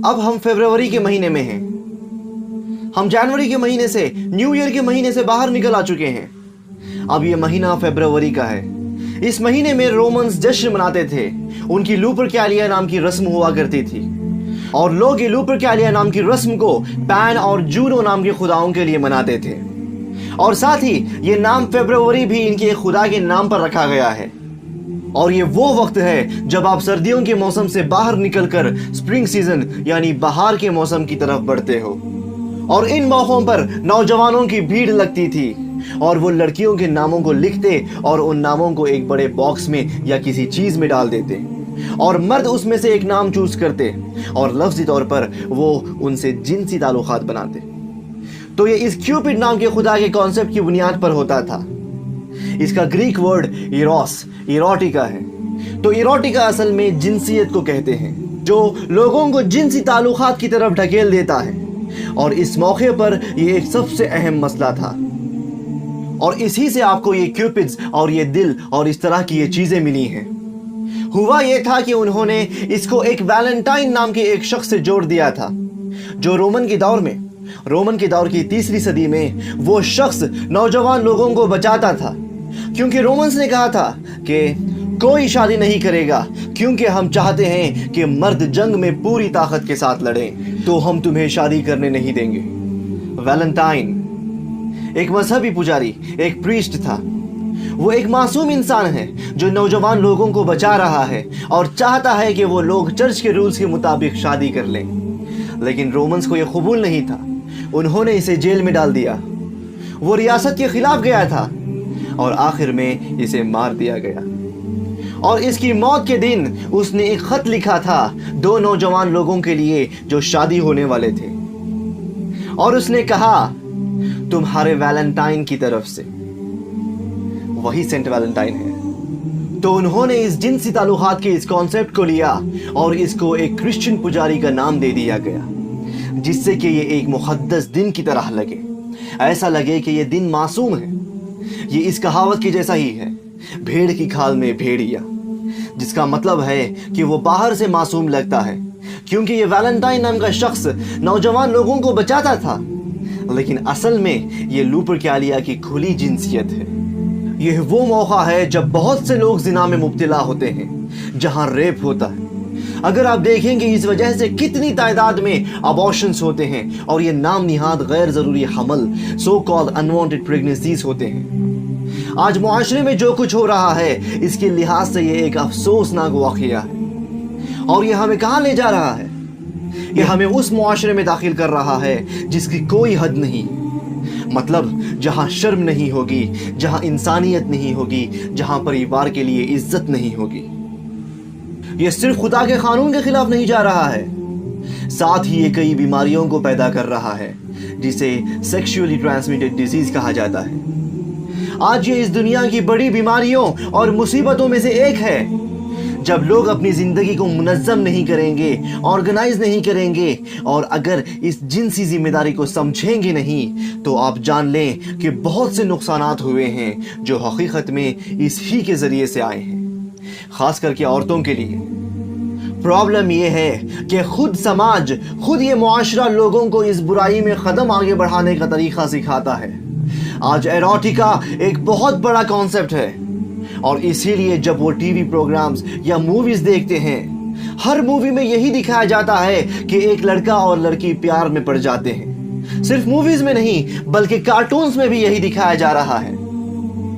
اب ہم فروری کے مہینے میں ہیں. ہم جنوری کے مہینے سے، نیو ایئر کے مہینے سے باہر نکل آ چکے ہیں. اب یہ مہینہ فروری کا ہے. اس مہینے میں رومنز جشن مناتے تھے. ان کی لوپرکیلیا نام کی رسم ہوا کرتی تھی، اور لوگ یہ لوپرکیلیا نام کی رسم کو پین اور جونو نام کے خداؤں کے لیے مناتے تھے. اور ساتھ ہی یہ نام فروری بھی ان کے خدا کے نام پر رکھا گیا ہے. اور یہ وہ وقت ہے جب آپ سردیوں کے موسم سے باہر نکل کر سپرنگ سیزن یعنی بہار کے موسم کی طرف بڑھتے ہو. اور ان موقعوں پر نوجوانوں کی بھیڑ لگتی تھی، اور وہ لڑکیوں کے ناموں کو لکھتے اور ان ناموں کو ایک بڑے باکس میں یا کسی چیز میں ڈال دیتے، اور مرد اس میں سے ایک نام چوز کرتے اور لفظی طور پر وہ ان سے جنسی تعلقات بناتے. تو یہ اس کیوپڈ نام کے خدا کے کانسیپٹ کی بنیاد پر ہوتا تھا. اس کا گریک ورڈ ایروس، ایروٹیکا ہے. تو ایروٹیکا اصل میں جنسیت کو کہتے ہیں، جو لوگوں کو جنسی تعلقات کی طرف ڈھکیل دیتا ہے. اور اس موقع پر یہ ایک سب سے اہم مسئلہ تھا، اور اسی سے آپ کو یہ کیوپڈز اور یہ دل اور اس طرح کی یہ چیزیں ملی ہیں. ہوا یہ تھا کہ انہوں نے اس کو ایک ویلنٹائن نام کے ایک شخص سے جوڑ دیا تھا، جو رومن کے دور کی تیسری صدی میں وہ شخص نوجوان لوگوں کو بچاتا تھا، کیونکہ رومنز نے کہا تھا کہ کوئی شادی نہیں کرے گا کیونکہ ہم چاہتے ہیں کہ مرد جنگ میں پوری طاقت کے ساتھ لڑیں، تو ہم تمہیں شادی کرنے نہیں دیں گے. ویلنٹائن ایک مذہبی پجاری، ایک پریسٹ تھا. وہ ایک معصوم انسان ہے جو نوجوان لوگوں کو بچا رہا ہے اور چاہتا ہے کہ وہ لوگ چرچ کے رولز کے مطابق شادی کر لیں. لیکن رومنز کو یہ قبول نہیں تھا. انہوں نے اسے جیل میں ڈال دیا. وہ ریاست کے خلاف گیا تھا اور آخر میں اسے مار دیا گیا. اور اس کی موت کے دن اس نے ایک خط لکھا تھا 2 نوجوان لوگوں کے لیے جو شادی ہونے والے تھے، اور اس نے کہا تمہارے ویلنٹائن کی طرف سے. وہی سینٹ ویلنٹائن ہے. تو انہوں نے اس جنسی تعلقات کے اس کانسیپٹ کو لیا اور اس کو ایک کرسچن پجاری کا نام دے دیا گیا، جس سے کہ یہ ایک مقدس دن کی طرح لگے. ایسا لگے کہ یہ دن معصوم ہے. یہ اس کہاوت کی جیسا ہی ہے، بھیڑ کی کھال میں بھیڑیا، جس کا مطلب ہے کہ وہ باہر سے معصوم لگتا ہے کیونکہ یہ ویلنٹائن نام کا شخص نوجوان لوگوں کو بچاتا تھا، لیکن اصل میں یہ لوپرکیلیا کی کھلی جنسیت ہے. یہ وہ موقع ہے جب بہت سے لوگ زنا میں مبتلا ہوتے ہیں، جہاں ریپ ہوتا ہے. اگر آپ دیکھیں کہ اس وجہ سے کتنی تعداد میں ابارشنز ہوتے ہیں اور یہ نام نہاد غیر ضروری حمل، سو کالڈ انوانٹڈ پریگننسیز ہوتے ہیں. آج معاشرے میں جو کچھ ہو رہا ہے اس کے لحاظ سے یہ ایک افسوسناک واقعہ ہے، اور یہ ہمیں کہاں لے جا رہا ہے؟ یہ ہمیں اس معاشرے میں داخل کر رہا ہے جس کی کوئی حد نہیں. مطلب جہاں شرم نہیں ہوگی، جہاں انسانیت نہیں ہوگی، جہاں پریوار کے لیے عزت نہیں ہوگی. یہ صرف خدا کے قانون کے خلاف نہیں جا رہا ہے، ساتھ ہی یہ کئی بیماریوں کو پیدا کر رہا ہے جسے سیکشولی ٹرانسمیٹڈ ڈیزیز کہا جاتا ہے. آج یہ اس دنیا کی بڑی بیماریوں اور مصیبتوں میں سے ایک ہے. جب لوگ اپنی زندگی کو منظم نہیں کریں گے، آرگنائز نہیں کریں گے، اور اگر اس جنسی ذمہ داری کو سمجھیں گے نہیں، تو آپ جان لیں کہ بہت سے نقصانات ہوئے ہیں جو حقیقت میں اس ہی کے ذریعے سے آئے ہیں، خاص کر کے عورتوں کے لیے. پرابلم یہ ہے کہ خود سماج، خود یہ معاشرہ لوگوں کو اس برائی میں قدم آگے بڑھانے کا طریقہ سکھاتا ہے. آج ایروٹیکا ایک بہت بڑا کانسیپٹ ہے، اور اسی لیے جب وہ ٹی وی پروگرامز یا موویز دیکھتے ہیں، ہر مووی میں یہی دکھایا جاتا ہے کہ ایک لڑکا اور لڑکی پیار میں پڑ جاتے ہیں. صرف موویز میں نہیں بلکہ کارٹونز میں بھی یہی دکھایا جا رہا ہے.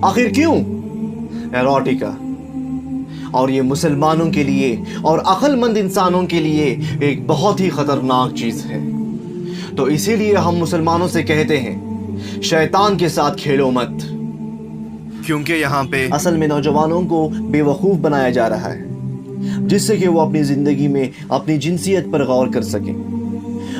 آخر کیوں؟ ایروٹیکا. اور یہ مسلمانوں کے لیے اور عقل مند انسانوں کے لیے ایک بہت ہی خطرناک چیز ہے. تو اسی لیے ہم مسلمانوں سے کہتے ہیں شیطان کے ساتھ کھیلو مت، کیونکہ یہاں پہ اصل میں نوجوانوں کو بے وقوف بنایا جا رہا ہے، جس سے کہ وہ اپنی زندگی میں اپنی جنسیت پر غور کر سکیں،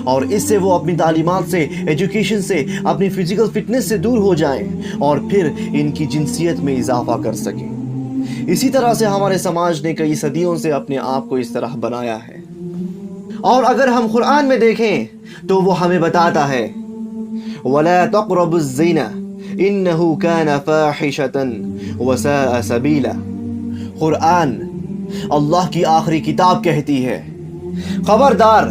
اور اس سے وہ اپنی تعلیمات سے، ایجوکیشن سے، اپنی فزیکل فٹنس سے دور ہو جائیں اور پھر ان کی جنسیت میں اضافہ کر سکیں. اسی طرح سے ہمارے سماج نے کئی صدیوں سے اپنے آپ کو اس طرح بنایا ہے. اور اگر ہم قرآن میں دیکھیں تو وہ ہمیں بتاتا ہے وَلَا تَقْرَبُوا الزِّنَا إِنَّهُ كَانَ فَاحِشَةً وَسَاءَ سَبِيلًا. قرآن اللہ کی آخری کتاب کہتی ہے خبردار